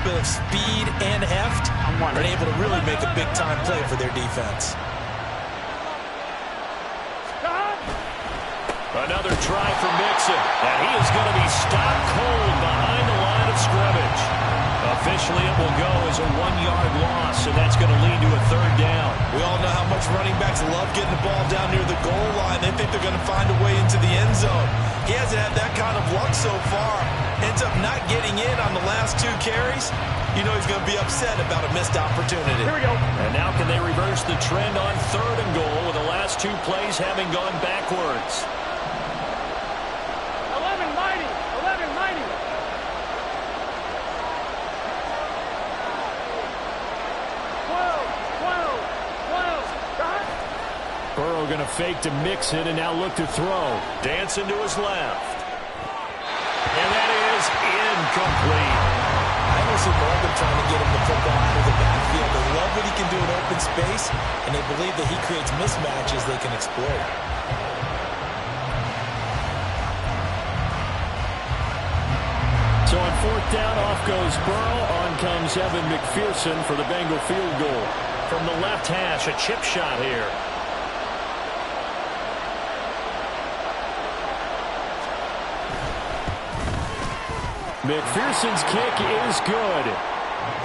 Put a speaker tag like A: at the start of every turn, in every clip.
A: bit of speed and heft, are able to really make a big-time play for their defense.
B: Another try for Mixon, and he is going to be stopped cold behind the line of scrimmage. Officially, it will go as a 1-yard loss, and that's going to lead to a third down.
A: We all know how much running backs love getting the ball down near the goal line. They think they're going to find a way into the end zone. He hasn't had that kind of luck so far. Ends up not getting in on the last 2 carries. You know he's going to be upset about a missed opportunity.
B: Here we go. And now can they reverse the trend on 3rd and goal with the last 2 plays having gone backwards?
C: 11-90.
B: Burrow going to fake to Mixon and now look to throw. Dancing to his left. And that is incomplete.
A: I almost see more of them trying to get him the football out of the backfield. They love what he can do in open space, and they believe that he creates mismatches they can exploit.
B: So on 4th down, off goes Burrow. On comes Evan McPherson for the Bengal field goal. From the left hash, a chip shot here. McPherson's kick is good.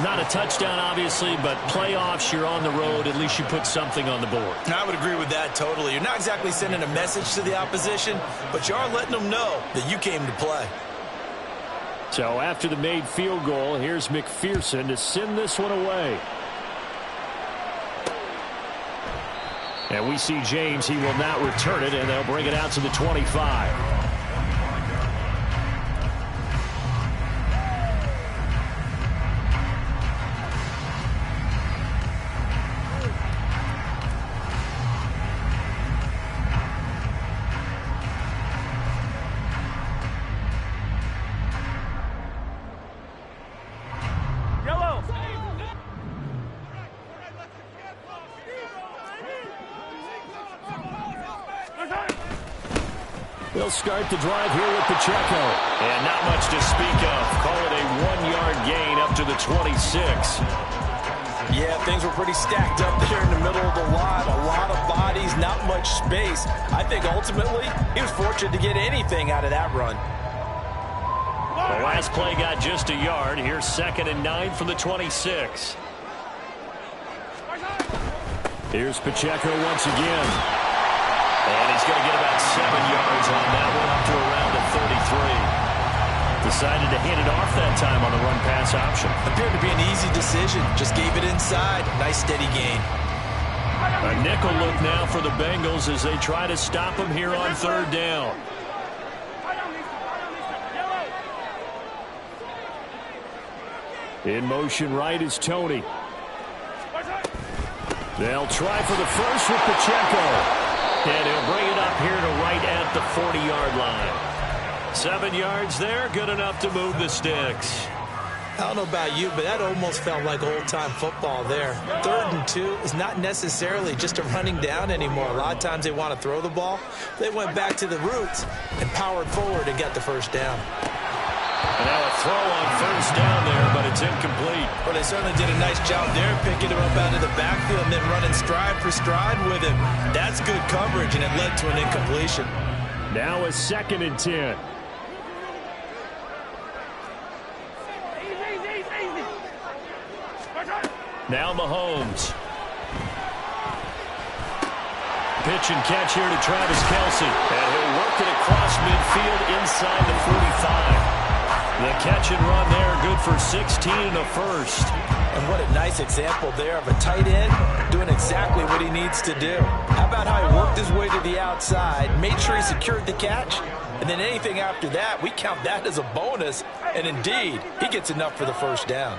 B: Not a touchdown, obviously, but playoffs, you're on the road. At least you put something on the board.
A: I would agree with that totally. You're not exactly sending a message to the opposition, but you are letting them know that you came to play.
B: So after the made field goal, here's McPherson to send this one away. And we see James. He will not return it, and they'll bring it out to the 25. They'll start the drive here with Pacheco. And not much to speak of. Call it a 1-yard gain up to the 26.
A: Yeah, things were pretty stacked up there in the middle of the lot. A lot of bodies, not much space. I think ultimately he was fortunate to get anything out of that run.
B: The last play got just a yard. Here's 2nd and 9 from the 26. Here's Pacheco once again. And he's going to get about 7 yards on that one, up to around the 33. Decided to hand it off that time on the run-pass option.
A: Appeared to be an easy decision. Just gave it inside. Nice steady gain.
B: A nickel look now for the Bengals as they try to stop him here on 3rd down. In motion right is Tony. They'll try for the first with Pacheco. And he'll bring it up here to right at the 40-yard line. 7 yards there, good enough to move the sticks.
A: I don't know about you, but that almost felt like old-time football there. 3rd and 2 is not necessarily just a running down anymore. A lot of times they want to throw the ball. They went back to the roots and powered forward and got the first down.
B: And now a throw on 1st down there, but it's incomplete.
A: Well, they certainly did a nice job there, picking him up out of the backfield and then running stride for stride with him. That's good coverage, and it led to an incompletion.
B: Now a 2nd and 10. Now Mahomes. Pitch and catch here to Travis Kelce. And he'll work it across midfield inside the 45. The catch and run there, good for 16 and a first.
A: And what a nice example there of a tight end doing exactly what he needs to do. How about how he worked his way to the outside, made sure he secured the catch, and then anything after that, we count that as a bonus. And indeed, he gets enough for the first down.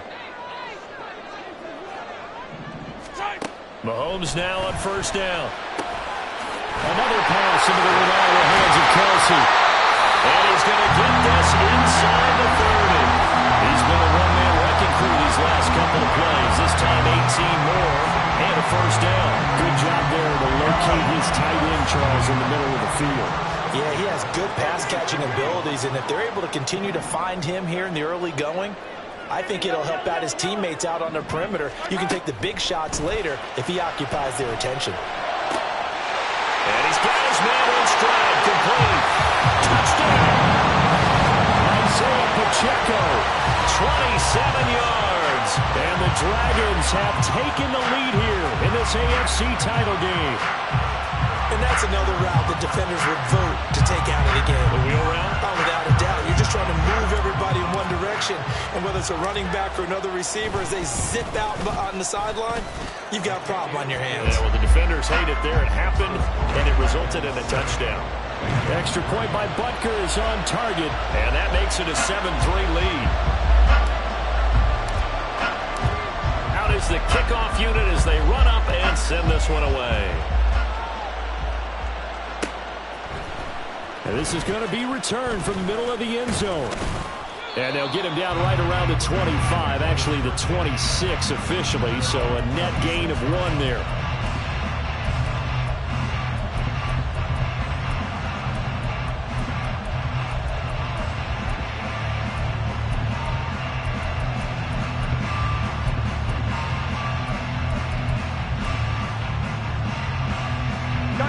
B: Mahomes now on 1st down. Another pass into the reliable hands of Kelce. And he's going to get this inside the 30. He's been a one-man wrecking crew these last couple of plays. This time 18 more and a first down. Good job there to locate his tight end, Charles, in the middle of the field.
A: Yeah, he has good pass-catching abilities, and if they're able to continue to find him here in the early going, I think it'll help out his teammates out on the perimeter. You can take the big shots later if he occupies their attention.
B: And he's got his man on stride, complete. Touchdown! Isaiah Pacheco, 27 yards. And the Dragons have taken the lead here in this AFC title game.
A: And that's another route that defenders would vote to take out of the game.
B: The wheel route?
A: Oh, without a doubt. You're just trying to move everybody in one direction. And whether it's a running back or another receiver, as they zip out on the sideline, you've got a problem on your hands.
B: Yeah, well, the defenders hate it there. It happened, and it resulted in a touchdown. Extra point by Butker is on target, and that makes it a 7-3 lead. Out is the kickoff unit as they run up and send this one away. And this is going to be returned from the middle of the end zone. And they'll get him down right around the 25, actually the 26 officially, so a net gain of 1 there.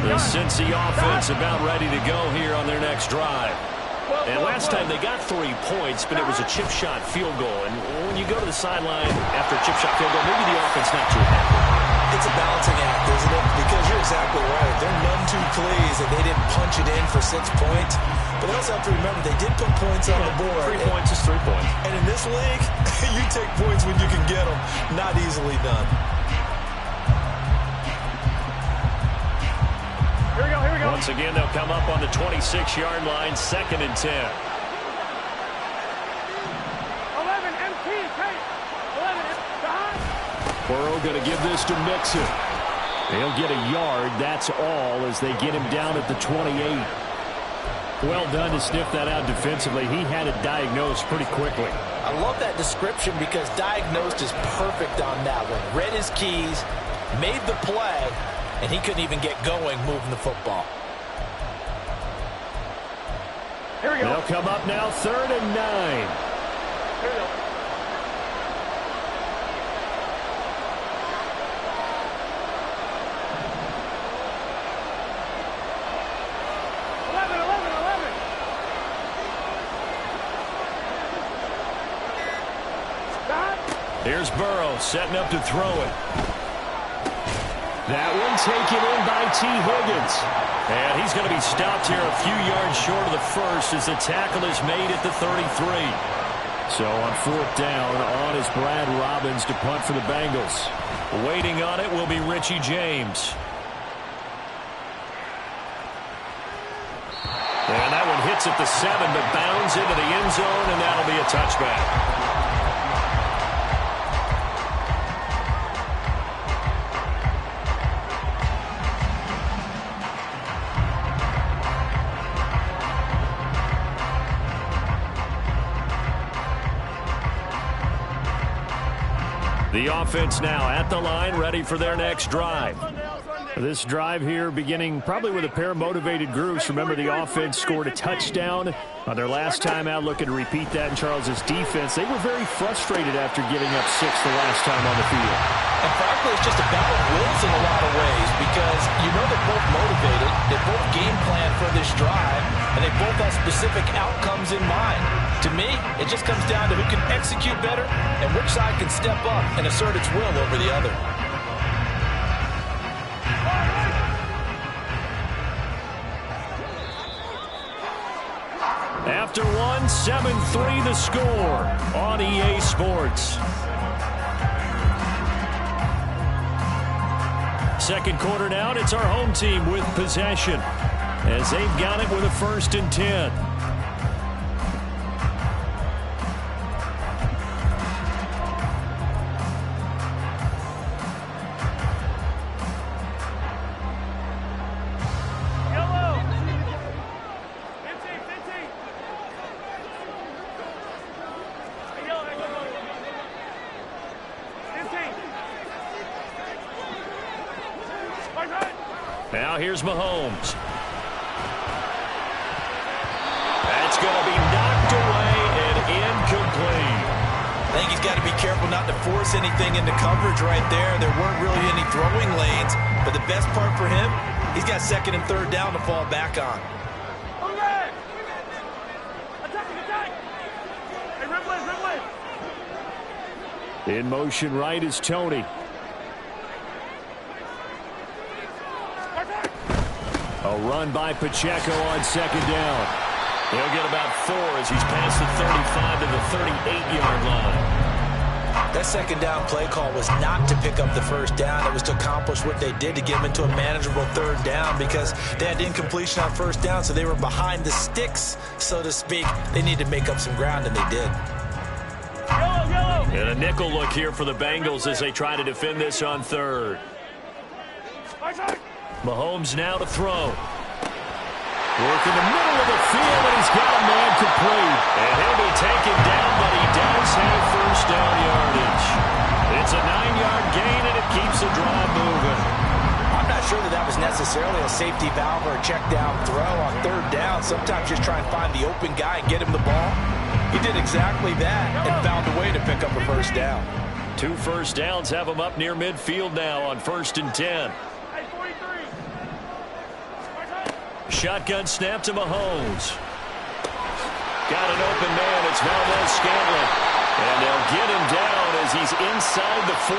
B: The Cincy offense about ready to go here on their next drive. And last time they got 3 points, but it was a chip shot field goal. And when you go to the sideline after a chip shot field goal, maybe the offense not too happy.
A: It's a balancing act, isn't it? Because you're exactly right. They're none too pleased that they didn't punch it in for 6 points. But they also have to remember they did put points on the board.
B: 3 points is 3 points.
A: And in this league, you take points when you can get them. Not easily done.
C: Here we go.
B: Once again, they'll come up on the 26-yard line, 2nd and 10.
C: 11 MT, take. 11 behind.
B: Burrow going to give this to Mixon. He'll get a yard, that's all, as they get him down at the 28. Well done to sniff that out defensively. He had it diagnosed pretty quickly.
A: I love that description because diagnosed is perfect on that one. Read his keys, made the play, and he couldn't even get going moving the football.
C: Here we go.
B: They'll come up now 3rd and 9.
C: Here we go.
B: Here's Burrow setting up to throw it. That one taken in by T. Higgins. And he's going to be stopped here a few yards short of the first as the tackle is made at the 33. So on 4th down, on is Brad Robbins to punt for the Bengals. Waiting on it will be Richie James. And that one hits at the 7, but bounds into the end zone, and that'll be a touchback. The offense now at the line, ready for their next drive. This drive here beginning probably with a pair of motivated groups. Remember, the offense scored a touchdown on their last time out. Looking to repeat that in Charles's defense. They were very frustrated after giving up 6 the last time on the field.
A: And frankly, it's just a battle of wills in a lot of ways because you know they're both motivated. They both game plan for this drive, and they both have specific outcomes in mind. To me, it just comes down to who can execute better and which side can step up and assert its will over the other.
B: After one, 7-3 the score on EA Sports. Second quarter now, and it's our home team with possession as they've got it with a 1st and 10. Now here's Mahomes. That's going to be knocked away and incomplete.
A: I think he's got to be careful not to force anything into coverage right there. There weren't really any throwing lanes, but the best part for him, he's got second and third down to fall back on.
B: In motion right is Tony. A run by Pacheco on second down. He'll get about 4 as he's past the 35 to the 38-yard line.
A: That second down play call was not to pick up the first down. It was to accomplish what they did to get them into a manageable third down because they had incompletion on first down, so they were behind the sticks, so to speak. They needed to make up some ground, and they did.
B: And a nickel look here for the Bengals as they try to defend this on third. Mahomes now to throw. Work in the middle of the field, and he's got a man complete. And he'll be taken down, but he does have first down yardage. It's a 9-yard gain, and it keeps the drive moving.
A: I'm not sure that was necessarily a safety valve or a check down throw on third down. Sometimes just try and find the open guy and get him the ball. He did exactly that and found a way to pick up a first down.
B: 2 first downs have him up near midfield now on 1st and 10. Shotgun snap to Mahomes. Got an open man. It's Valdez-Scantling. And they'll get him down as he's inside the 40.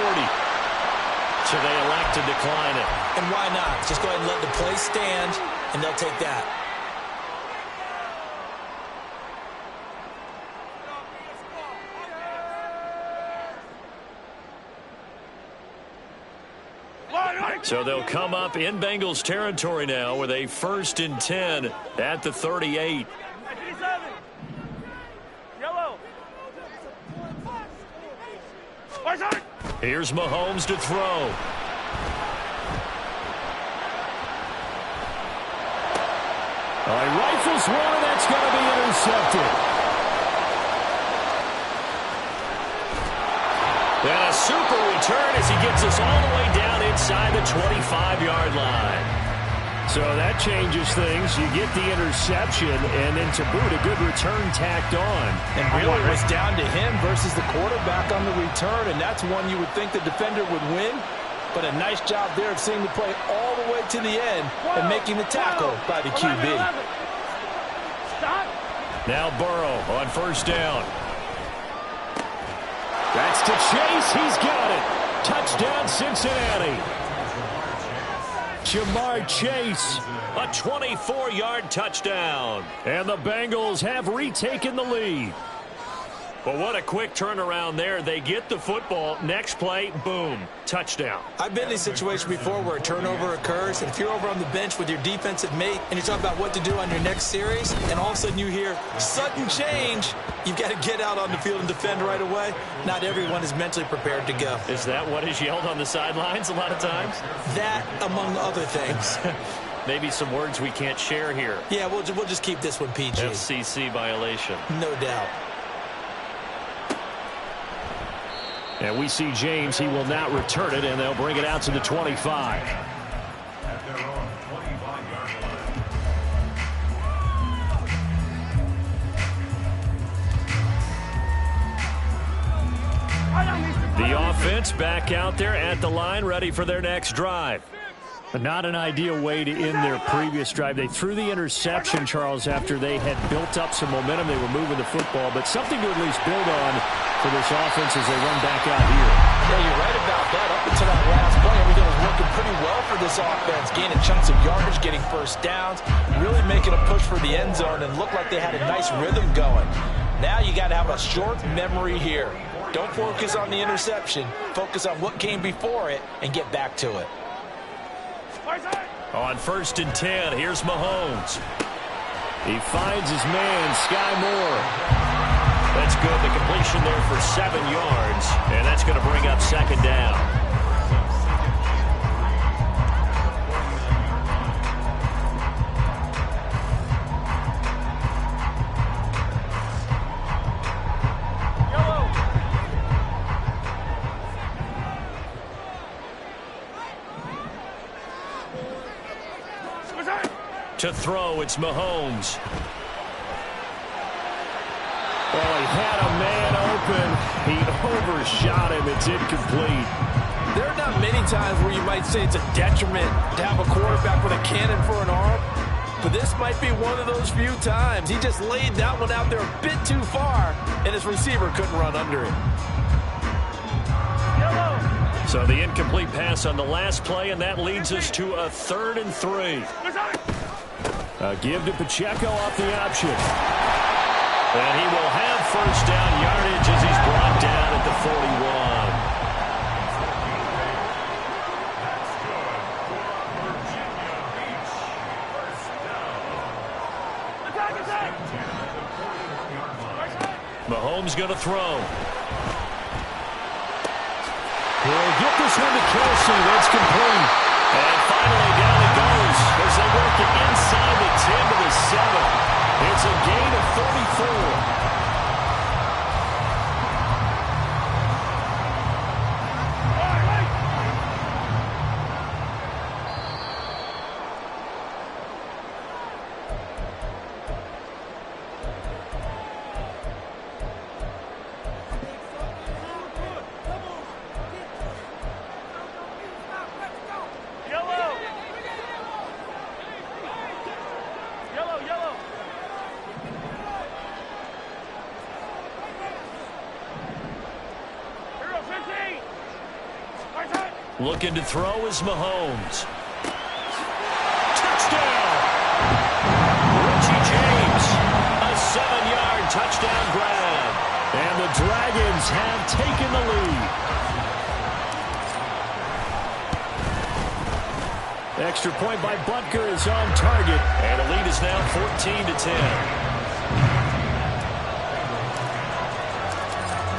B: So they elect to decline it.
A: And why not? Just go ahead and let the play stand, and they'll take that.
B: So they'll come up in Bengals territory now with a 1st and 10 at the 38. Here's Mahomes to throw. He rifles one, and that's going to be intercepted. And a super return as he gets us all the way down inside the 25-yard line. So that changes things. You get the interception, and then to boot, a good return tacked on.
A: And really it was down to him versus the quarterback on the return, and that's one you would think the defender would win. But a nice job there of seeing the play all the way to the end and making the tackle by the QB.
B: Now Burrow on first down. That's to Chase. He's got it. Touchdown, Cincinnati. Jamar Chase, a 24-yard touchdown. And the Bengals have retaken the lead. But what a quick turnaround there. They get the football. Next play, boom, touchdown.
A: I've been in a situation before where a turnover occurs, and if you're over on the bench with your defensive mate and you're talking about what to do on your next series, and all of a sudden you hear sudden change, you've got to get out on the field and defend right away. Not everyone is mentally prepared to go.
B: Is that what is yelled on the sidelines a lot of times?
A: That, among other things.
B: Maybe some words we can't share here.
A: Yeah, we'll just keep this one PG.
B: FCC violation.
A: No doubt.
B: And we see James. He will not return it, and they'll bring it out to the 25. The offense back out there at the line, ready for their next drive. But not an ideal way to end their previous drive. They threw the interception, Charles, after they had built up some momentum. They were moving the football, but something to at least build on for this offense as they run back out here.
A: Yeah, you're right about that. Up until that last play, everything was working pretty well for this offense. Gaining chunks of yardage, getting first downs, really making a push for the end zone, and looked like they had a nice rhythm going. Now you got to have a short memory here. Don't focus on the interception. Focus on what came before it and get back to it.
B: On 1st and 10, here's Mahomes. He finds his man, Sky Moore. That's good. The completion there for 7 yards, and that's going to bring up second down. To throw, it's Mahomes. Well, he had a man open, He overshot him. It's incomplete.
A: There are not many times where you might say it's a detriment to have a quarterback with a cannon for an arm, but this might be one of those few times. He just laid that one out there a bit too far, and his receiver couldn't run under it.
B: So the incomplete pass on the last play, and that leads us to a 3rd and 3. A give to Pacheco off the option. And he will have first down yardage as he's brought down at the 41. Mahomes going to throw. He'll get this one to Kelsey. That's complete. And finally down it goes as they work it inside the 10 to the 7. It's a gain of 34. Looking to throw is Mahomes. Touchdown! Richie James, a 7-yard touchdown grab. And the Dragons have taken the lead. Extra point by Butker is on target. And the lead is now 14-10.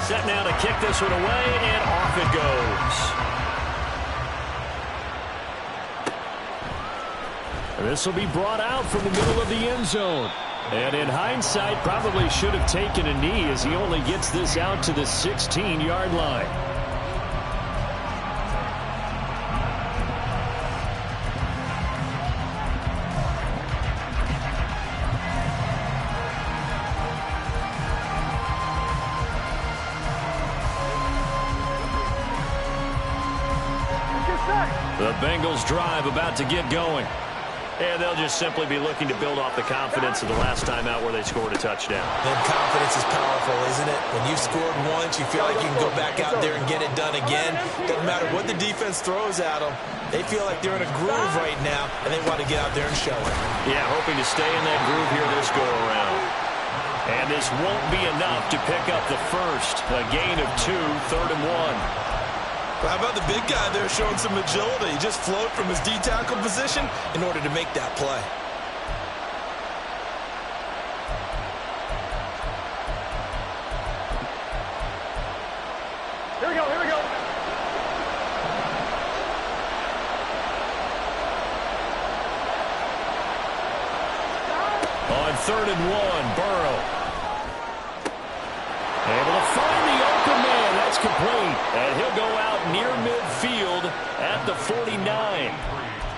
B: Set now to kick this one away, and off it goes. This will be brought out from the middle of the end zone. And in hindsight, probably should have taken a knee as he only gets this out to the 16-yard line. The Bengals drive about to get going. And they'll just simply be looking to build off the confidence of the last time out where they scored a touchdown.
A: And confidence is powerful, isn't it? When you've scored once, you feel like you can go back out there and get it done again. Doesn't matter what the defense throws at them. They feel like they're in a groove right now, and they want to get out there and show it.
B: Yeah, hoping to stay in that groove here this go-around. And this won't be enough to pick up the first. A gain of 2, 3rd and 1.
A: How about the big guy there showing some agility? He just flowed from his D-tackle position in order to make that play.
C: Here we go, here we go.
B: On 3rd and 1, Burrow. Able to find the open man. That's complete. And he'll go out near midfield at the 49.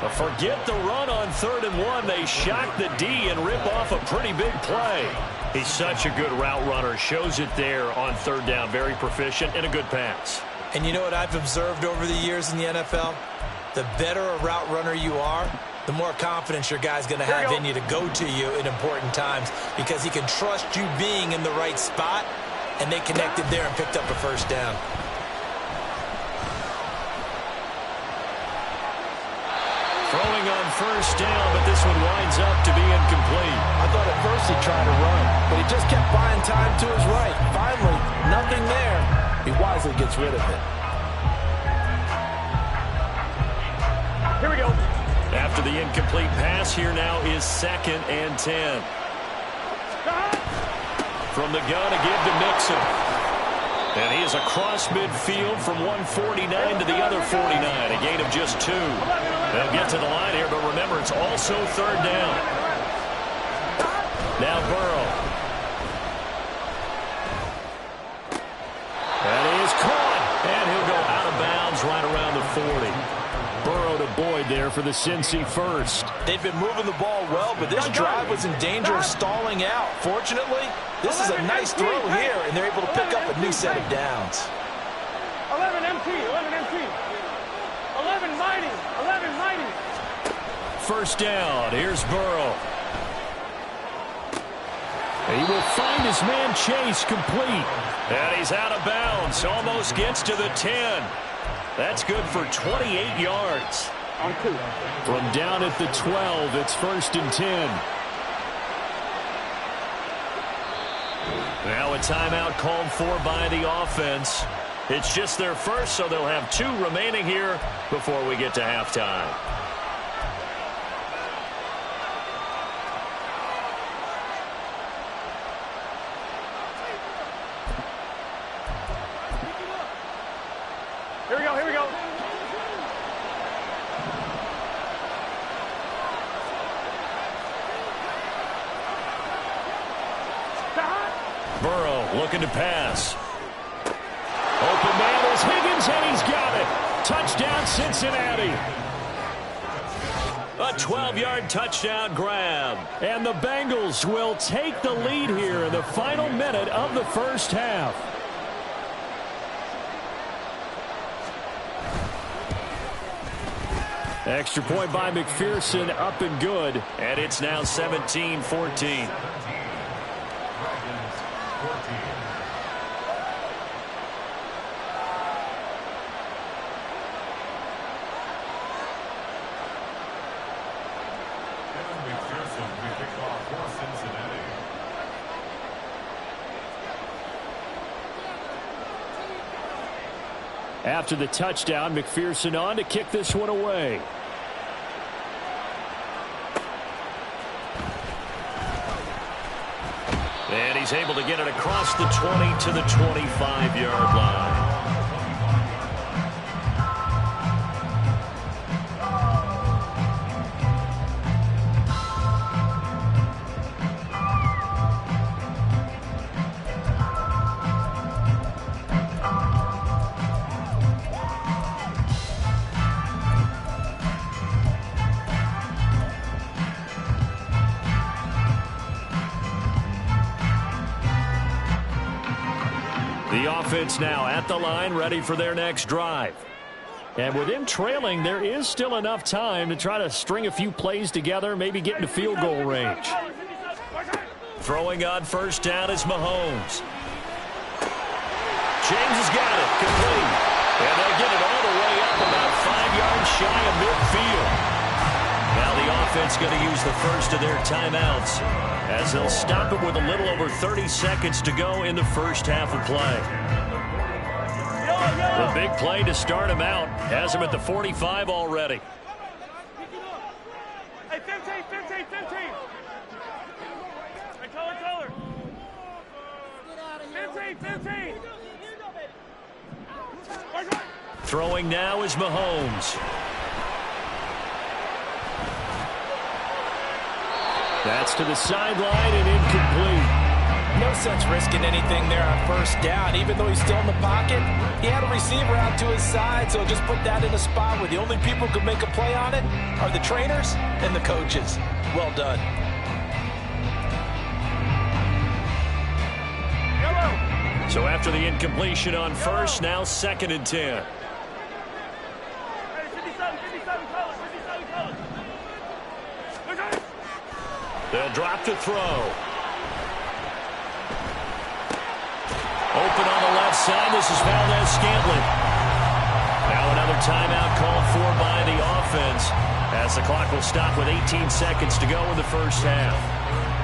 B: But forget the run on 3rd and 1. They shock the D and rip off a pretty big play. He's such a good route runner. Shows it there on 3rd down. Very proficient and a good pass.
A: And you know what I've observed over the years in the NFL? The better a route runner you are, the more confidence your guy's going to have in you to go to you in important times because he can trust you being in the right spot. And they connected there and picked up a first down.
B: Throwing on first down, but this one winds up to be incomplete.
A: I thought at first he tried to run, but he just kept buying time to his right. Finally, nothing there. He wisely gets rid of it.
C: Here we go.
B: After the incomplete pass, here now is 2nd and 10. From the gun, a give to Mixon. And he is across midfield from 149 to the other 49. A gain of just 2. They'll get to the line here, but remember, it's also 3rd down. Now Burrow. And he is caught. And he'll go out of bounds right around the 40. Burrow to Boyd there for the Cincy first.
A: They've been moving the ball well, but this drive was in danger of stalling out. Fortunately, this is a nice throw here, and they're able to pick up a new set of downs.
C: 11 MT, 11 MT. 11 mighty, 11 mighty.
B: First down, here's Burrow. He will find his man Chase complete. And he's out of bounds, almost gets to the 10. That's good for 28 yards.
C: On 2.
B: From down at the 12, it's 1st and 10. Now a timeout called for by the offense. It's just their first, so they'll have 2 remaining here before we get to halftime.
C: Here we go, here we go.
B: Burrow looking to pass. Open man is Higgins, and he's got it. Touchdown, Cincinnati. A 12-yard touchdown grab. And the Bengals will take the lead here in the final minute of the first half. Extra point by McPherson, up and good. And it's now 17-14. After the touchdown, McPherson on to kick this one away. And he's able to get it across the 20 to the 25-yard line. Offense now at the line, ready for their next drive. And with them trailing, there is still enough time to try to string a few plays together, maybe get into field goal range. Throwing on first down is Mahomes. James has got it, complete. And they'll get it all the way up about 5 yards shy of midfield. Now the offense going to use the first of their timeouts as they'll stop it with a little over 30 seconds to go in the first half of play. The big play to start him out. Has him at the 45 already.
C: Hey, 15, 15, 15. Hey, color. 15, 15.
B: Throwing now is Mahomes. That's to the sideline and incomplete.
A: No sense risking anything there on first down. Even though he's still in the pocket, he had a receiver out to his side, so just put that in a spot where the only people who can make a play on it are the trainers and the coaches. Well done.
B: So after the incompletion on first, now 2nd and 10.
C: Hey, 57 colors, 57 colors.
B: They'll drop to throw. Open on the left side. This is Valdez-Scantling. Now another timeout called for by the offense as the clock will stop with 18 seconds to go in the first half.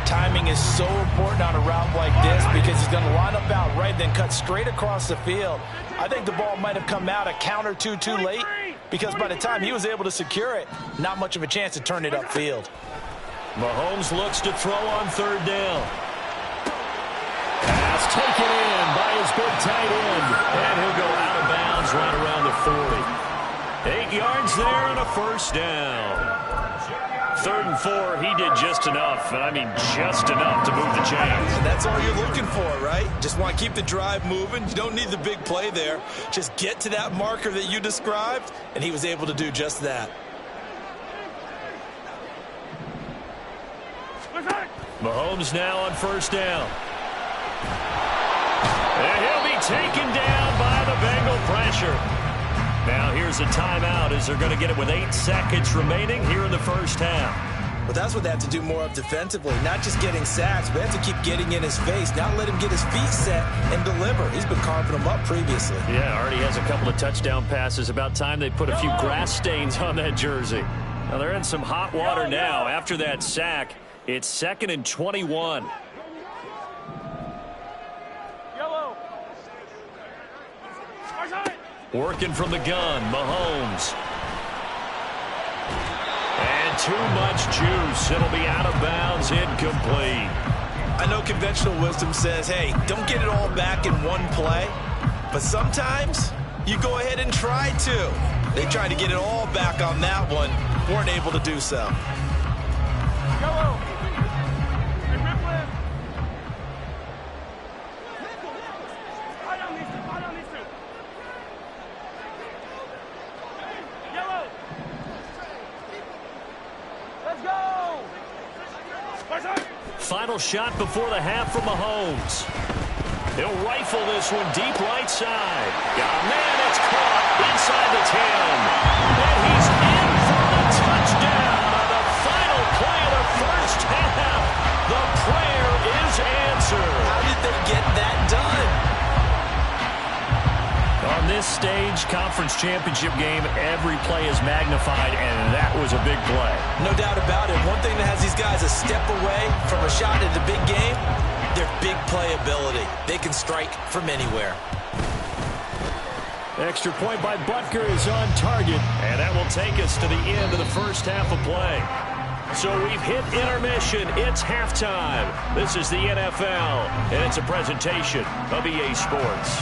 A: Timing is so important on a route like this because he's going to line up out right, then cut straight across the field. I think the ball might have come out a count or two too late because by the time he was able to secure it, not much of a chance to turn it upfield.
B: Mahomes looks to throw on third down. Pass taken in by his big tight end. And he'll go out of bounds right around the 40. 8 yards there and a first down. 3rd and 4, he did just enough, and I mean just enough to move the chains.
A: And that's all you're looking for, right? Just want to keep the drive moving. You don't need the big play there. Just get to that marker that you described, and he was able to do just that.
B: Mahomes now on 1st down. And he'll be taken down by the Bengal pressure. Now here's a timeout as they're going to get it with 8 seconds remaining here in the 1st half.
A: But that's what they have to do more of defensively. Not just getting sacks, but they have to keep getting in his face. Not let him get his feet set and deliver. He's been carving them up previously.
B: Yeah, already has a couple of touchdown passes. About time they put a few grass stains on that jersey. Now they're in some hot water now after that sack. It's 2nd and 21.
C: Yellow.
B: Working from the gun, Mahomes. And too much juice. It'll be out of bounds, incomplete.
A: I know conventional wisdom says, hey, don't get it all back in one play. But sometimes you go ahead and try to. They tried to get it all back on that one. Weren't able to do so.
C: Yellow.
B: Final shot before the half from Mahomes. He'll rifle this one deep right side. Man, it's caught inside the 10. And he's in for the touchdown on the final play of the 1st half. The prayer is answered.
A: How did they get that done?
B: On this stage, conference championship game, every play is magnified, and that was a big play.
A: No doubt about it. One thing that has these guys a step away from a shot at the big game, their big play ability. They can strike from anywhere.
B: Extra point by Butker is on target, and that will take us to the end of the 1st half of play. So we've hit intermission. It's halftime. This is the NFL, and it's a presentation of EA Sports.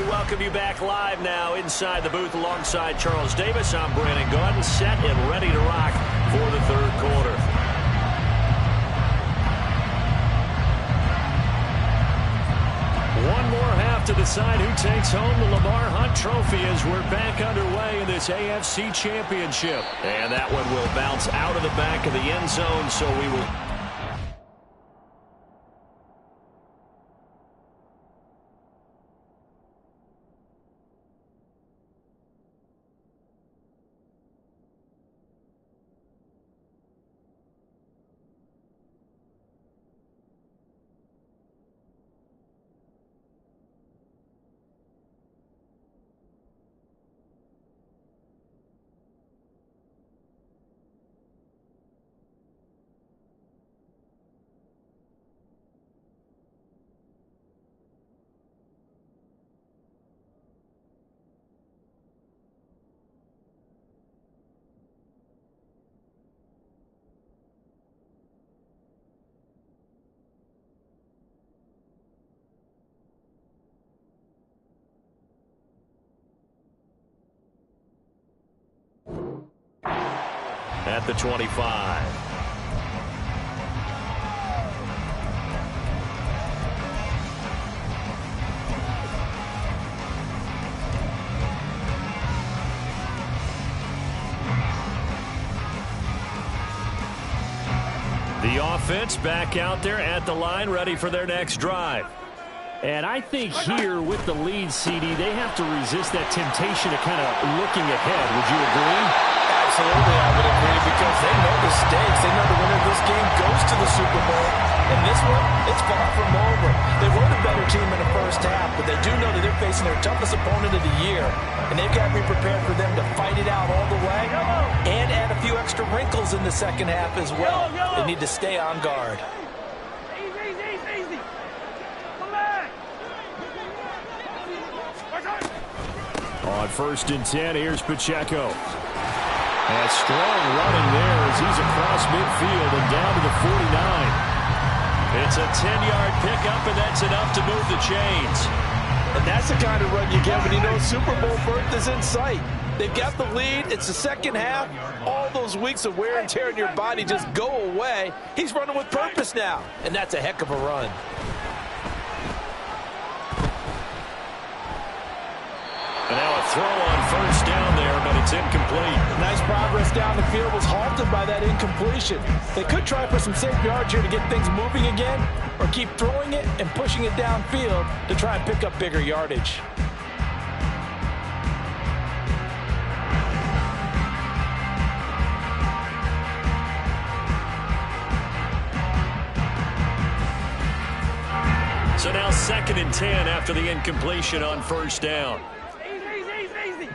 B: Welcome you back live now inside the booth alongside Charles Davis. I'm Brandon Gotw, set and ready to rock for the 3rd quarter. One more half to decide who takes home the Lamar Hunt Trophy as we're back underway in this AFC Championship. And that one will bounce out of the back of the end zone, so we will... At the 25. The offense back out there at the line, ready for their next drive. And I think here with the lead, CD, they have to resist that temptation of kind of looking ahead. Would you agree?
A: Absolutely, I would agree, because they know the stakes. They know the winner of this game goes to the Super Bowl. And this one, it's far from over. They were the better team in the 1st half, but they do know that they're facing their toughest opponent of the year. And they've got to be prepared for them to fight it out all the way and add a few extra wrinkles in the 2nd half as well. They need to stay on guard.
C: Easy. Come back.
B: On 1st and 10, here's Pacheco. A strong running there as he's across midfield and down to the 49. It's a 10-yard pickup, and that's enough to move the chains.
A: And that's the kind of run you get when you know Super Bowl berth is in sight. They've got the lead. It's the second half. All those weeks of wear and tear in your body just go away. He's running with purpose now, and that's a heck of a run.
B: And now a throw on first down there, but it's incomplete.
A: Nice progress down the field was halted by that incompletion. They could try for some safe yards here to get things moving again, or keep throwing it and pushing it downfield to try and pick up bigger yardage.
B: So now 2nd and 10 after the incompletion on first down.
C: Easy.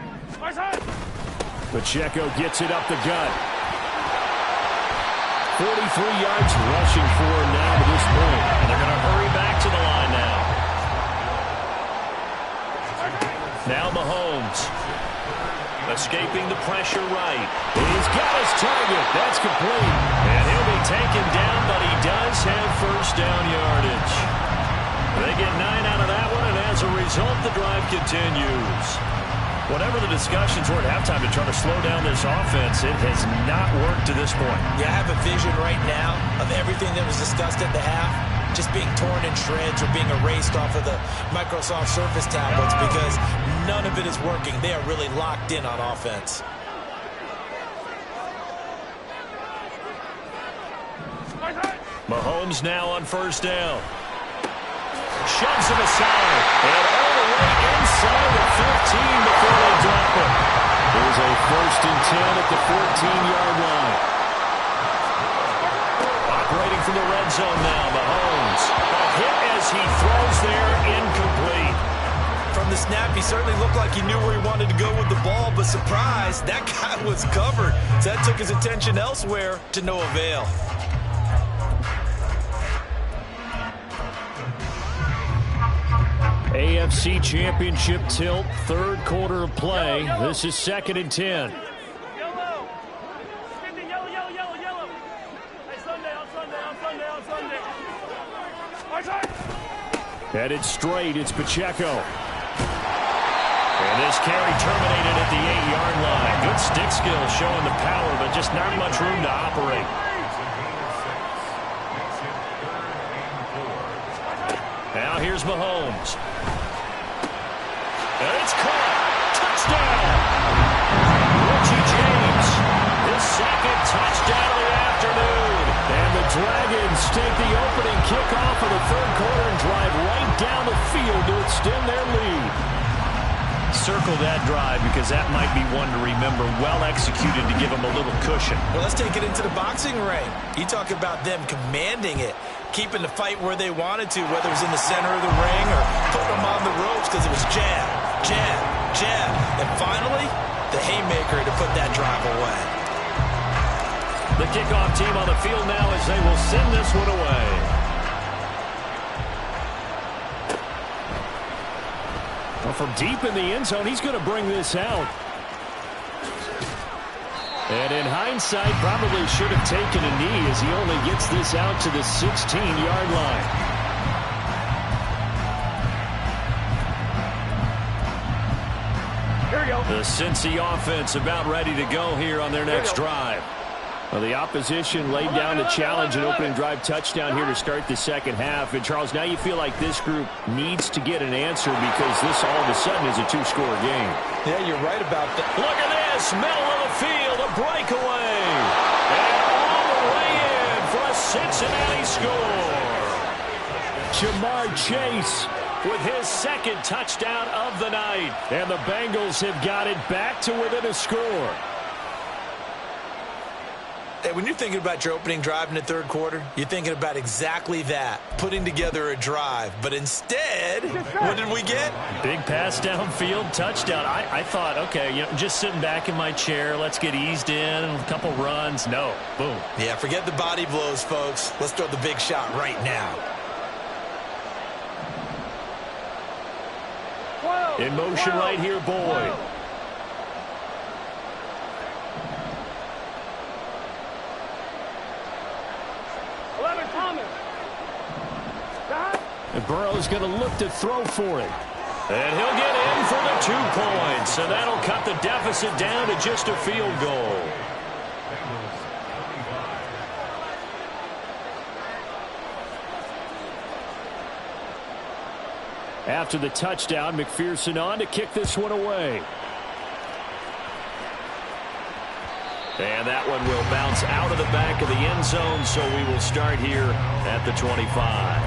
B: Pacheco gets it up the gut. 43 yards rushing for him now to this point. And they're going to hurry back to the line now. Now Mahomes. Escaping the pressure right. He's got his target. That's complete. And he'll be taken down, but he does have first down yardage. They get 9 out of that one, and as a result, the drive continues. Whatever the discussions were at halftime to try to slow down this offense, it has not worked to this point.
A: Yeah, I have a vision right now of everything that was discussed at the half just being torn in shreds or being erased off of the Microsoft Surface tablets because none of it is working. They are really locked in on offense.
B: Mahomes now on first down. Shoves him aside. And all the way inside the 15 before they drop him. There's a 1st and 10 at the 14-yard line. Operating from the red zone now, Mahomes. A hit as he throws there, incomplete.
A: From the snap, he certainly looked like he knew where he wanted to go with the ball, but surprise, that guy was covered. So that took his attention elsewhere to no avail.
B: AFC Championship tilt, 3rd quarter of play. This is 2nd and 10.
C: Yellow. Hey, Sunday.
B: Headed straight, it's Pacheco. And this carry terminated at the 8-yard line. Good stick skill showing the power, but just not much room to operate. Now here's Mahomes. And it's caught. Touchdown. Richie James. His 2nd touchdown of the afternoon. And the Dragons take the opening kickoff of the 3rd quarter and drive right down the field to extend their lead. Circle that drive because that might be one to remember. Well executed to give them a little cushion.
A: Well, let's take it into the boxing ring. You talk about them commanding it, keeping the fight where they wanted to, whether it was in the center of the ring or putting them on the ropes because it was jab, jab, jab. And finally, the haymaker to put that drive away.
B: The kickoff team on the field now as they will send this one away. Well, from deep in the end zone, he's going to bring this out. And in hindsight, probably should have taken a knee as he only gets this out to the 16-yard line.
C: Here we go.
B: The Cincy offense about ready to go here on their next drive. Well, the opposition laid down the challenge and opening drive touchdown here to start the 2nd half. And, Charles, now you feel like this group needs to get an answer because this all of a sudden is a 2-score game.
A: Yeah, you're right about that.
B: Look at this. Middle of the field, a breakaway. And all the way in for a Cincinnati score. Jamar Chase with his 2nd touchdown of the night. And the Bengals have got it back to within a score.
A: Hey, when you're thinking about your opening drive in the 3rd quarter, you're thinking about exactly that, putting together a drive. But instead, what did we get?
B: Big pass downfield, touchdown. I thought, okay, just sitting back in my chair, let's get eased in, a couple runs. No, boom.
A: Yeah, forget the body blows, folks. Let's throw the big shot right now.
B: In motion right here, Boyd. Burrow's going to look to throw for it. And he'll get in for the 2 points. And that'll cut the deficit down to just a field goal. After the touchdown, McPherson on to kick this one away. And that one will bounce out of the back of the end zone, so we will start here at the 25.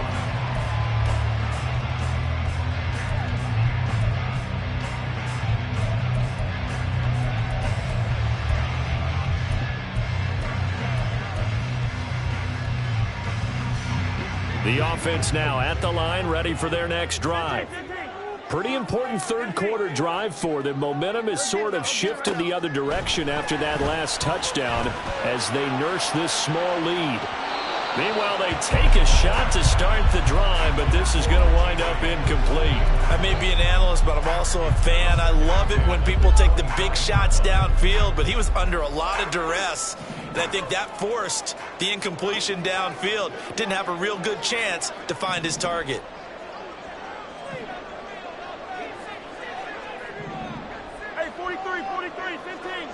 B: The offense now at the line, ready for their next drive. Pretty important third quarter drive for them. Momentum is sort of shifted the other direction after that last touchdown as they nurse this small lead. Meanwhile, they take a shot to start the drive, but this is going to wind up incomplete.
A: I may be an analyst, but I'm also a fan. I love it when people take the big shots downfield, but he was under a lot of duress. And I think that forced the incompletion downfield. Didn't have a real good chance to find his target.
C: Hey, 43, 43, 15.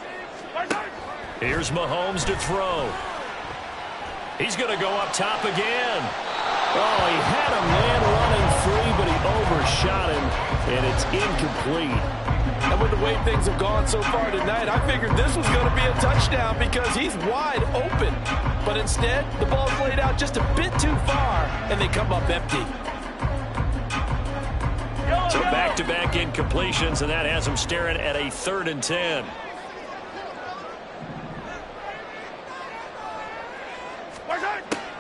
B: Here's Mahomes to throw. He's going to go up top again. Oh, he had a man running free, but he overshot him, and it's incomplete.
A: And with the way things have gone so far tonight, I figured this was going to be a touchdown because he's wide open. But instead, the ball's laid out just a bit too far, and they come up empty.
B: So back-to-back incompletions, and that has him staring at a 3rd and 10.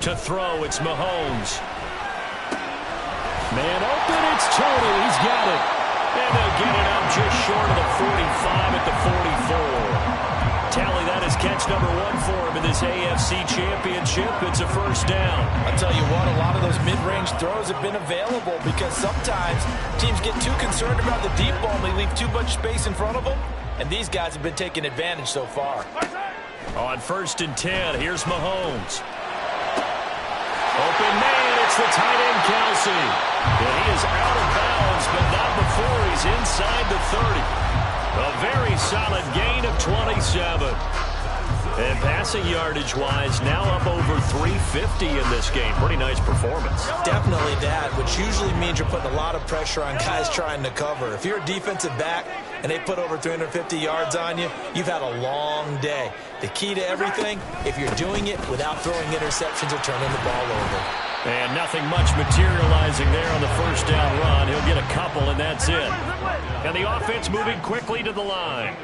B: To throw, it's Mahomes. Man open, it's Tony. He's got it. And they'll get it up just short of the 45 at the 44. Tally, that is catch number 1 for him in this AFC Championship. It's a first down.
A: I'll tell you what, a lot of those mid-range throws have been available because sometimes teams get too concerned about the deep ball and they leave too much space in front of them. And these guys have been taking advantage so far.
B: On 1st and 10, here's Mahomes. Open man, it's the tight end, Kelsey. And he is out of bounds, but not before he's inside the 30. A very solid gain of 27. And passing yardage-wise, now up over 350 in this game. Pretty nice performance.
A: Definitely that, which usually means you're putting a lot of pressure on guys trying to cover. If you're a defensive back and they put over 350 yards on you, you've had a long day. The key to everything, if you're doing it without throwing interceptions or turning the ball over.
B: And nothing much materializing there on the first down run. He'll get a couple, and that's it. And the offense moving quickly to the line.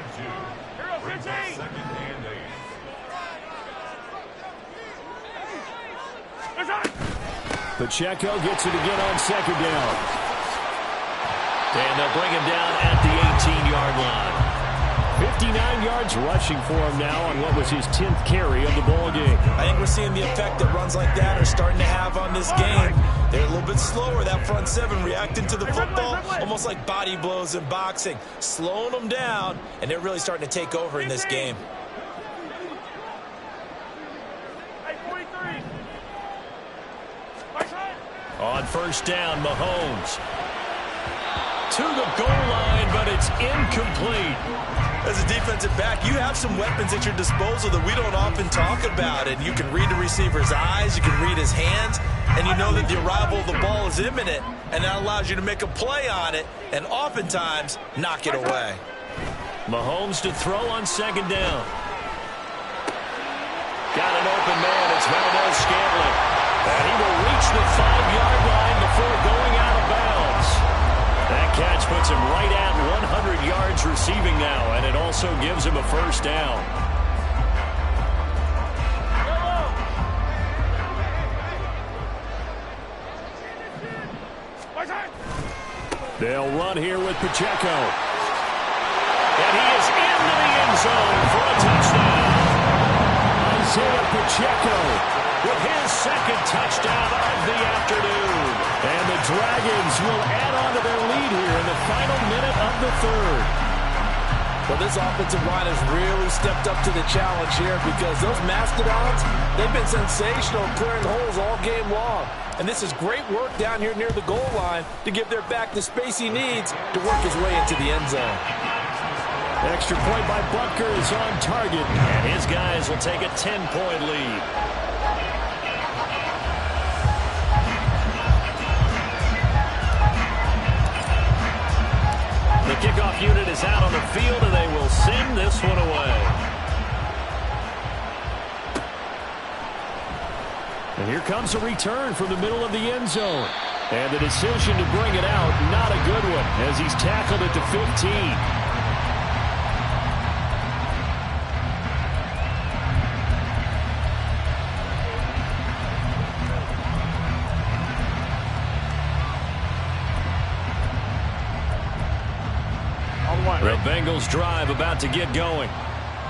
B: Pacheco gets it again on 2nd down. And they'll bring him down at the 18-yard line. 59 yards rushing for him now on what was his 10th carry of the ball game.
A: I think we're seeing the effect that runs like that are starting to have on this game. They're a little bit slower, that front 7, reacting to the football, almost like body blows in boxing, slowing them down, and they're really starting to take over in this game.
B: On 1st down, Mahomes. To the goal line, but it's incomplete.
A: As a defensive back, you have some weapons at your disposal that we don't often talk about. And you can read the receiver's eyes, you can read his hands, and you know that the arrival of the ball is imminent. And that allows you to make a play on it and oftentimes knock it away.
B: Mahomes to throw on 2nd down. Got an open man. It's Valdez-Scantling. And he will reach the 5-yard line before going out of bounds. That catch puts him right at 100 yards receiving now, and it also gives him a first down. They'll run here with Pacheco. And he is into the end zone for a touchdown. Isaiah Pacheco with his 2nd touchdown of the afternoon. And the Dragons will add on to their lead here in the final minute of the 3rd.
A: Well, this offensive line has really stepped up to the challenge here because those Mastodons, they've been sensational clearing holes all game long. And this is great work down here near the goal line to give their back the space he needs to work his way into the end zone.
B: Extra point by Butker is on target, and his guys will take a 10-point lead. The kickoff unit is out on the field, and they will send this one away. And here comes a return from the middle of the end zone. And the decision to bring it out, not a good one, as he's tackled at the 15. The Bengals drive about to get going.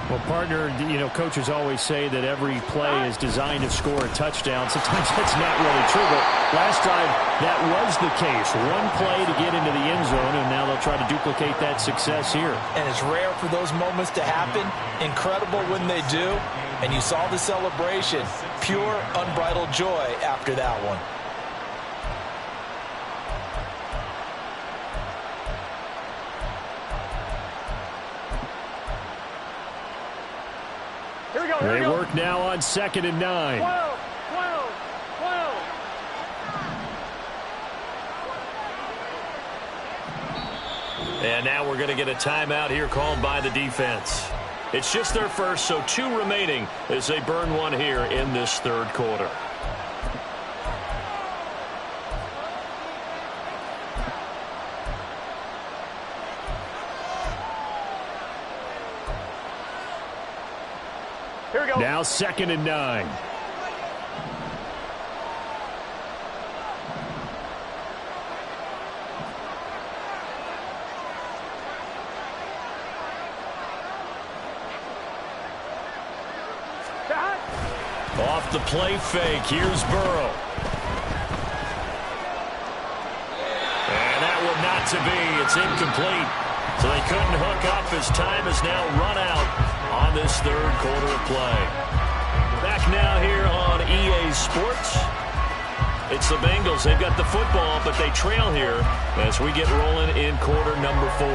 D: Well, partner, coaches always say that every play is designed to score a touchdown. Sometimes that's not really true, but last time that was the case. One play to get into the end zone, and now they'll try to duplicate that success here.
A: And it's rare for those moments to happen. Incredible when they do. And you saw the celebration. Pure, unbridled joy after that one.
D: They work now on 2nd and 9.
C: 12.
B: And now we're going to get a timeout here called by the defense. It's just their first, so 2 remaining as they burn one here in this third quarter.
C: Here we go.
D: Now 2nd and 9.
B: Off the play fake, here's Burrow. And that one not to be. It's incomplete. So they couldn't hook up as time has now run out on this third quarter of play. Back now here on EA Sports. It's the Bengals. They've got the football, but they trail here as we get rolling in quarter number 4.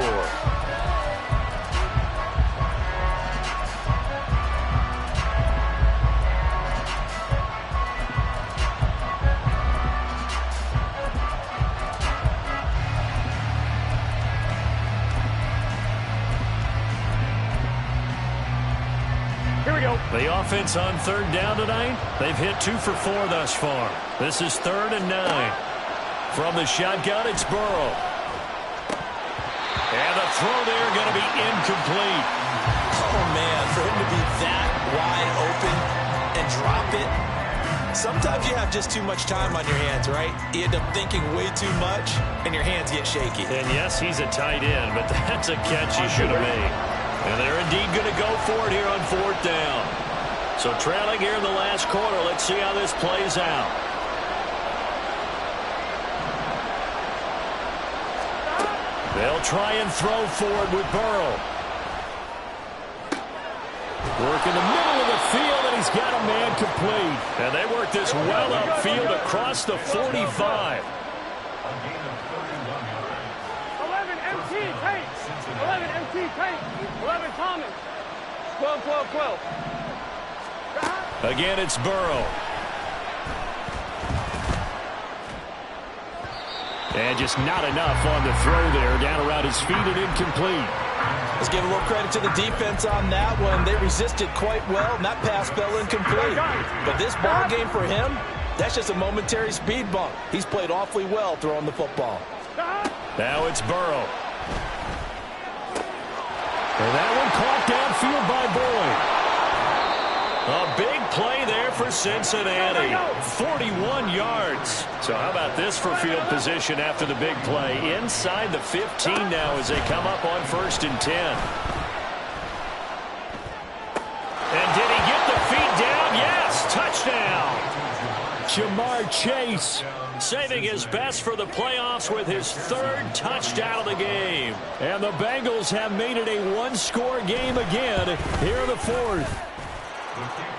B: The offense on 3rd down tonight, they've hit 2 for 4 thus far. This is 3rd and 9. From the shotgun, it's Burrow. And the throw there going to be incomplete.
A: Oh, man, for him to be that wide open and drop it. Sometimes you have just too much time on your hands, right? You end up thinking way too much, and your hands get shaky.
B: And yes, he's a tight end, but that's a catch he should have made. And they're indeed going to go for it here on 4th down. So trailing here in the last quarter. Let's see how this plays out. They'll try and throw forward with Burrow.
D: Work in the middle of the field, and he's got a man complete.
B: And they work this well upfield across the 45.
C: 11 MT tape. 11 MT tape. 11 Thomas. 12.
B: Again, it's Burrow.
D: And just not enough on the throw there. Down around his feet and incomplete.
A: Let's give a little credit to the defense on that one. They resisted quite well, and that pass fell incomplete. But this ball game for him, that's just a momentary speed bump. He's played awfully well throwing the football.
B: Now it's Burrow.
D: And that one caught downfield by Boyd.
B: A big play there for Cincinnati. 41 yards. So how about this for field position after the big play? Inside the 15 now as they come up on 1st and 10. And did he get the feet down? Yes, touchdown.
D: Jamar Chase
B: saving his best for the playoffs with his 3rd touchdown of the game.
D: And the Bengals have made it a one-score game again here in the 4th.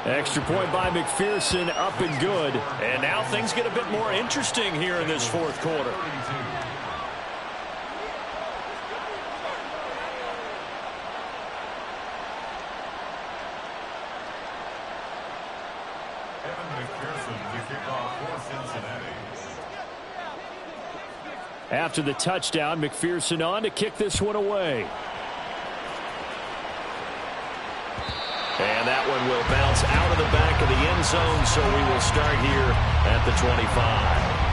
D: Extra point by McPherson, up and good.
B: And now things get a bit more interesting here in this 4th quarter.
D: After the touchdown, McPherson on to kick this one away.
B: And that one will bounce out of the back of the end zone, so we will start here at the 25.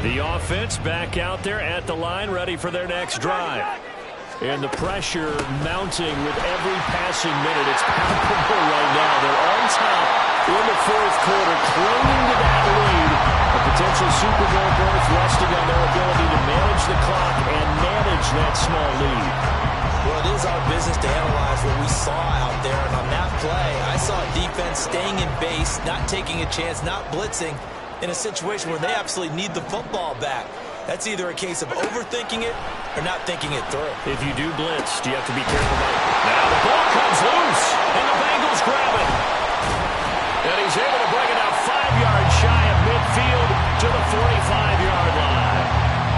B: The offense back out there at the line, ready for their next drive.
D: And the pressure mounting with every passing minute. It's palpable right now. They're on top in the 4th quarter, clinging to that lead. A potential Super Bowl berth resting on their ability to manage the clock and manage that small lead.
A: Well, it is our business to analyze what we saw out there. And on that play, I saw defense staying in base, not taking a chance, not blitzing, in a situation where they absolutely need the football back. That's either a case of overthinking it or not thinking it through.
B: If you do blitz, do you have to be careful about it? Now the ball comes loose, and the Bengals grab it. And he's able to bring it out 5 yards shy of midfield to the 45-yard line.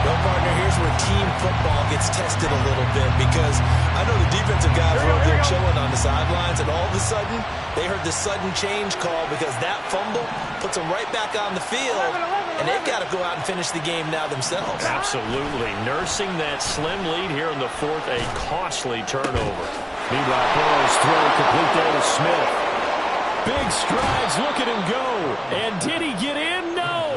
A: Well, partner, here's where team football gets tested a little bit, because I know the defensive guys were over there chilling on the sidelines, and all of a sudden, they heard the sudden change call because that fumble puts them right back on the field, and they've got to go out and finish the game now themselves.
B: Absolutely. Nursing that slim lead here in the 4th, a costly turnover.
D: Meanwhile, Burrow's throw complete there to Smith. Big strides, look at him go. And did he get in? No.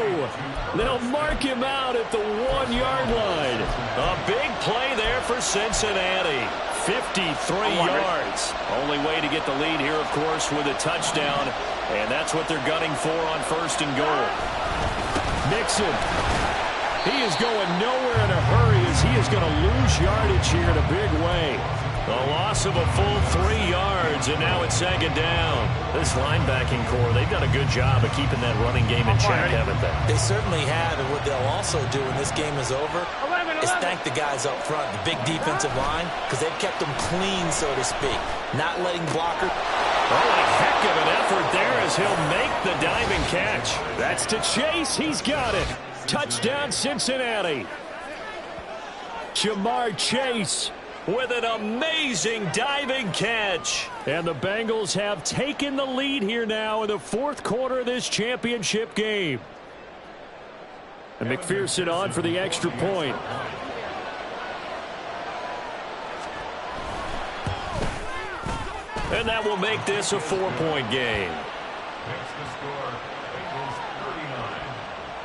D: They'll mark him out at the 1-yard line.
B: A big play there for Cincinnati. 53 yards. Only way to get the lead here, of course, with a touchdown. And that's what they're gunning for on 1st and goal.
D: Nixon. He is going nowhere in a hurry as he is going to lose yardage here in a big way.
B: A loss of a full 3 yards, and now it's 2nd down. This linebacking core, they've done a good job of keeping that running game in check, haven't they?
A: They certainly have, and what they'll also do when this game is over is thank the guys up front, the big defensive line, because they've kept them clean, so to speak, not letting blocker.
B: Oh, a heck of an effort there as he'll make the diving catch.
D: That's to Chase. He's got it. Touchdown, Cincinnati. Jamar Chase
B: with an amazing diving catch.
D: And the Bengals have taken the lead here now in the 4th quarter of this championship game. And McPherson on for the extra point.
B: And that will make this a 4-point game.
E: Makes the score, Bengals 39,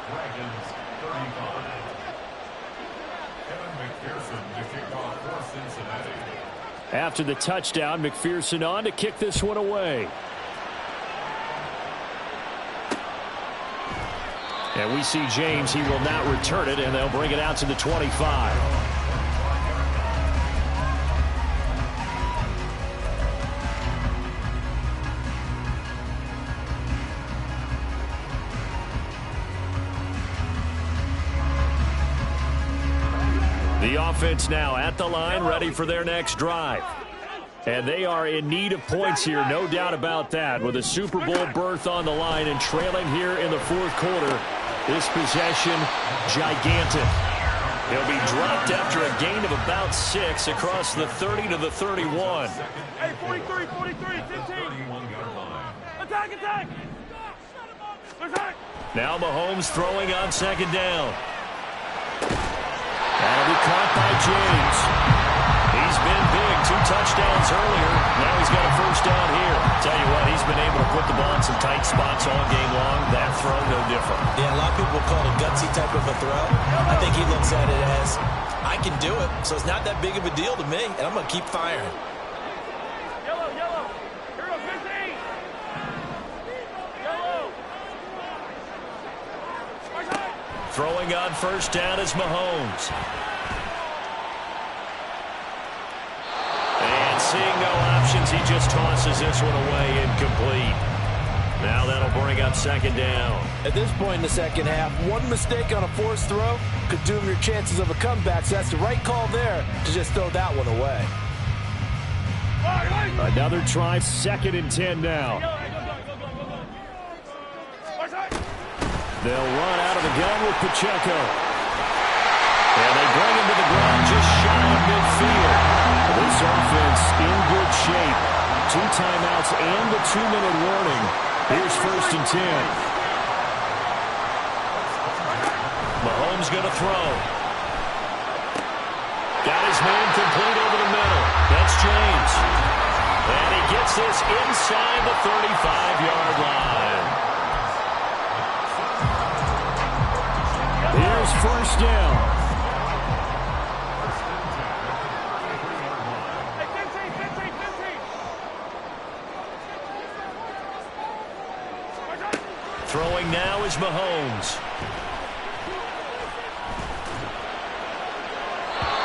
E: Dragons 35. Kevin McPherson to kick off for Cincinnati.
D: After the touchdown, McPherson on to kick this one away. And we see James. He will not return it, and they'll bring it out to the 25. The offense now at the line, ready for their next drive. And they are in need of points here, no doubt about that. With a Super Bowl berth on the line and trailing here in the 4th quarter, this possession, gigantic. He'll be dropped after a gain of about 6 across the 30 to the 31.
C: Hey, 43, 43, 15. Attack, attack. Attack.
B: Now Mahomes throwing on 2nd down.
D: That'll be caught by James.
B: He's been big, 2 touchdowns earlier. Now he's got a 1st down here. Tell you what, he's been able to put the ball in some tight spots all game long. That throw, no different.
A: Yeah, a lot of people call it a gutsy type of a throw. I think he looks at it as, I can do it, so it's not that big of a deal to me, and I'm going to keep firing.
C: Yellow, yellow. Here goes 15. Yellow.
B: Throwing on first down is Mahomes. And seeing no options, he just tosses this one away, incomplete. Now that'll bring up second down.
A: At this point in the second half, one mistake on a forced throw could doom your chances of a comeback, so that's the right call there to just throw that one away.
D: Another try, 2nd and 10 now. They'll run out of the gun with Pacheco. And they bring him to the ground just shy of midfield. This offense in good shape. 2 timeouts and the 2-minute warning. Here's 1st and 10.
B: Mahomes going to throw. Got his man complete over the middle. That's James. And he gets this inside the 35-yard line.
D: Here's 1st down.
B: Throwing now is Mahomes.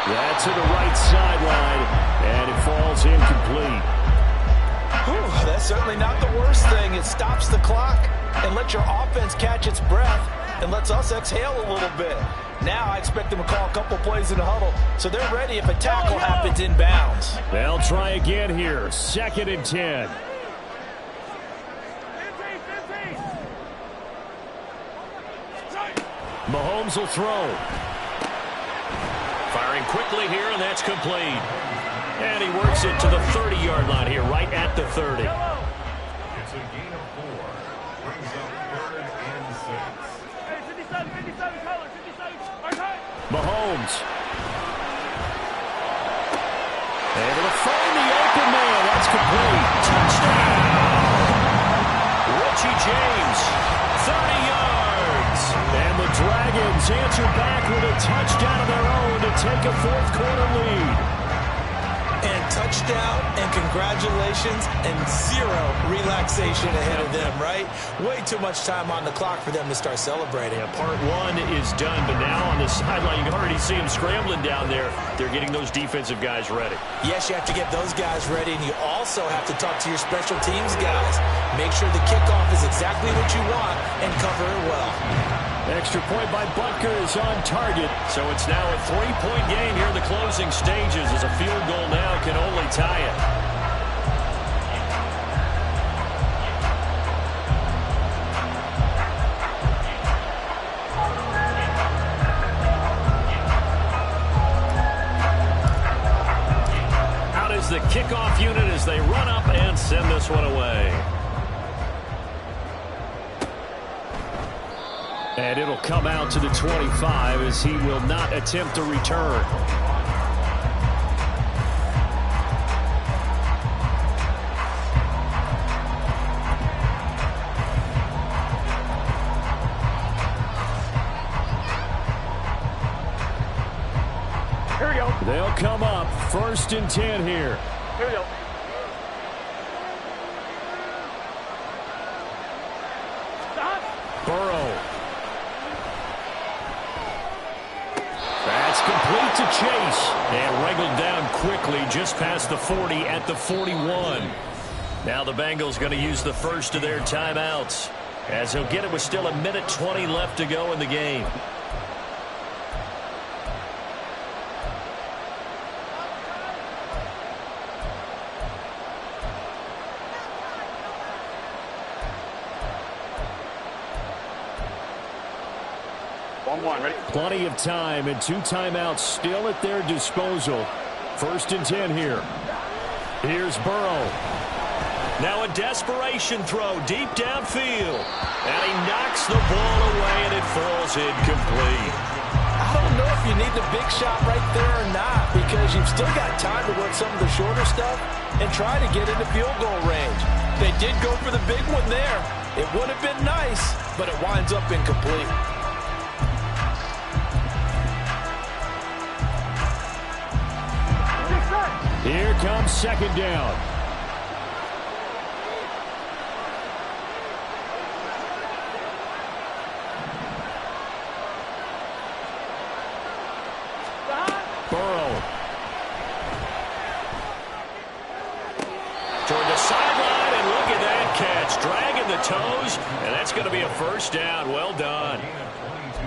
D: That's to the right sideline, and it falls incomplete.
A: Whew, that's certainly not the worst thing. It stops the clock and lets your offense catch its breath and lets us exhale a little bit. Now I expect them to call a couple plays in the huddle, so they're ready if a tackle happens inbounds.
D: They'll try again here, 2nd and 10. Mahomes will throw.
B: Firing quickly here, and that's complete. And he works it to the 30-yard line here, right at the 30.
E: It's a gain of 4. Brings up 3rd and 6.
D: Mahomes. Able to find the open man. That's complete. Touchdown!
B: Richie James, 30 yards.
D: And the Dragons answer back with a touchdown of their own to take a 4th-quarter lead.
A: And touchdown and congratulations and 0 relaxation ahead of them, right? Way too much time on the clock for them to start celebrating.
B: Yeah, part 1 is done, but now on the sideline, you can already see them scrambling down there. They're getting those defensive guys ready.
A: Yes, you have to get those guys ready, and you also have to talk to your special teams guys. Make sure the kickoff is exactly what you want and cover it well.
D: Extra point by Butker is on target.
B: So it's now a 3-point game here in the closing stages as a field goal now can only tie it. Out is the kickoff unit as they run up and send this one away.
D: And it'll come out to the 25 as he will not attempt to return.
C: Here we go.
D: They'll come up 1st and 10 here.
C: Here we go. Stop.
D: Burrow. That's complete to Chase. And wrangled down quickly just past the 40 at the 41.
B: Now the Bengals going to use the first of their timeouts as he'll get it with still 1:20 left to go in the game.
C: Ready?
D: Plenty of time and 2 timeouts still at their disposal. 1st and 10 here. Here's Burrow.
B: Now a desperation throw deep downfield. And he knocks the ball away and it falls incomplete.
A: I don't know if you need the big shot right there or not, because you've still got time to work some of the shorter stuff and try to get into field goal range. They did go for the big one there. It would have been nice, but it winds up incomplete.
D: Here comes 2nd down. Burrow.
B: Toward the sideline, and look at that catch. Dragging the toes, and that's going to be a first down. Well done.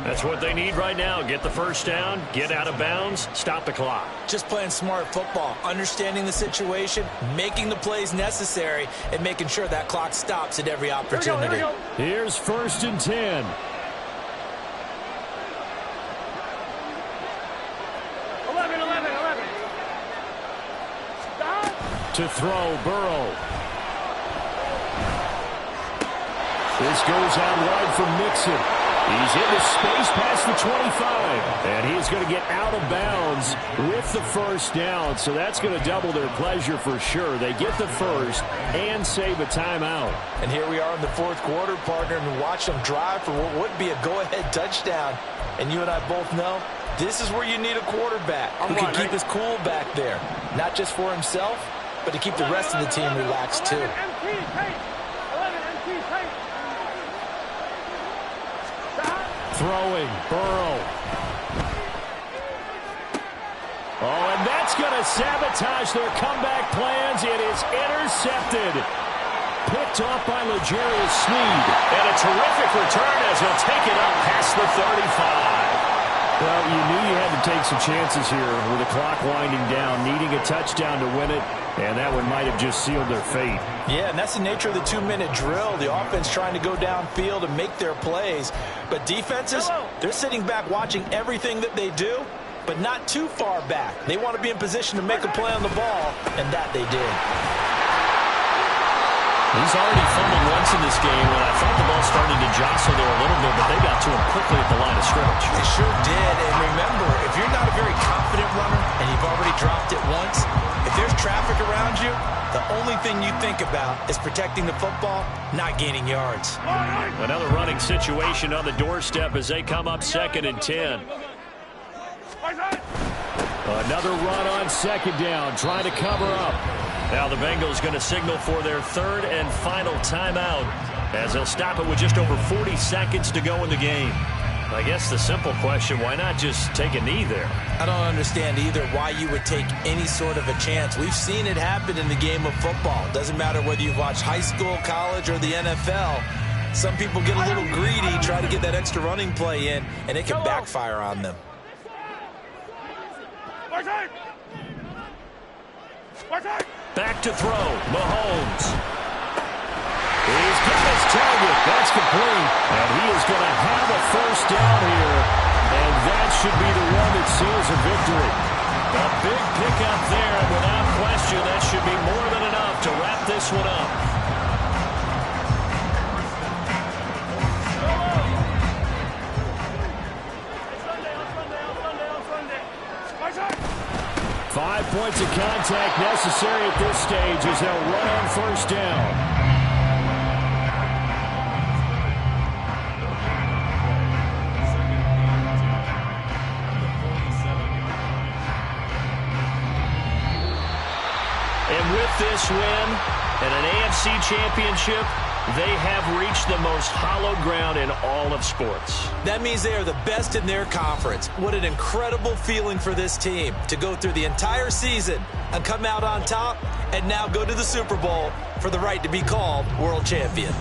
B: That's what they need right now. Get the first down, get out of bounds, stop the clock.
A: Just playing smart football, understanding the situation, making the plays necessary, and making sure that clock stops at every opportunity.
C: Here we go.
D: Here's 1st and 10.
C: 11. Stop.
D: To throw, Burrow. This goes out wide for Mixon. He's into space past the 25. And he's going to get out of bounds with the first down. So that's going to double their pleasure for sure. They get the first and save a timeout.
A: And here we are in the 4th quarter, partner, and watch them drive for what would be a go-ahead touchdown. And you and I both know this is where you need a quarterback who can keep his cool back there. Not just for himself, but to keep the rest of the team relaxed too.
C: 11 MT, tight.
D: Throwing, Burrow. Oh, and that's going to sabotage their comeback plans. It is intercepted. Picked off by L'Jarius Sneed.
B: And a terrific return as he'll take it up past the 35.
D: Well, you knew you had to take some chances here with the clock winding down, needing a touchdown to win it, and that one might have just sealed their fate.
A: Yeah, and that's the nature of the 2-minute drill. The offense trying to go downfield and make their plays. But defenses, they're sitting back watching everything that they do, but not too far back. They want to be in position to make a play on the ball, and that they did.
B: He's already fumbled once in this game, and I thought the ball started to jostle there a little bit, but they got to him quickly at the line of scrimmage.
A: They sure did, and remember, if you're not a very confident runner and you've already dropped it once, if there's traffic around you, the only thing you think about is protecting the football, not gaining yards.
B: Another running situation on the doorstep as they come up 2nd and 10.
D: Another run on 2nd down, trying to cover up.
B: Now the Bengals going to signal for their 3rd and final timeout as they'll stop it with just over 40 seconds to go in the game. I guess the simple question, why not just take a knee there?
A: I don't understand either why you would take any sort of a chance. We've seen it happen in the game of football. Doesn't matter whether you've watched high school, college, or the NFL. Some people get a little greedy, try to get that extra running play in, and it can backfire on them.
B: Back to throw, Mahomes.
D: He's got his target. That's complete. And he is going to have a first down here. And that should be the one that seals a victory.
B: A big pickup there, and without question, that should be more than enough to wrap this one up.
D: Five points of contact necessary at this stage as they'll run on first down.
B: And with this win and an AFC championship, they have reached the most hallowed ground in all of sports.
A: That means they are the best in their conference. What an incredible feeling for this team to go through the entire season and come out on top and now go to the Super Bowl for the right to be called world champion.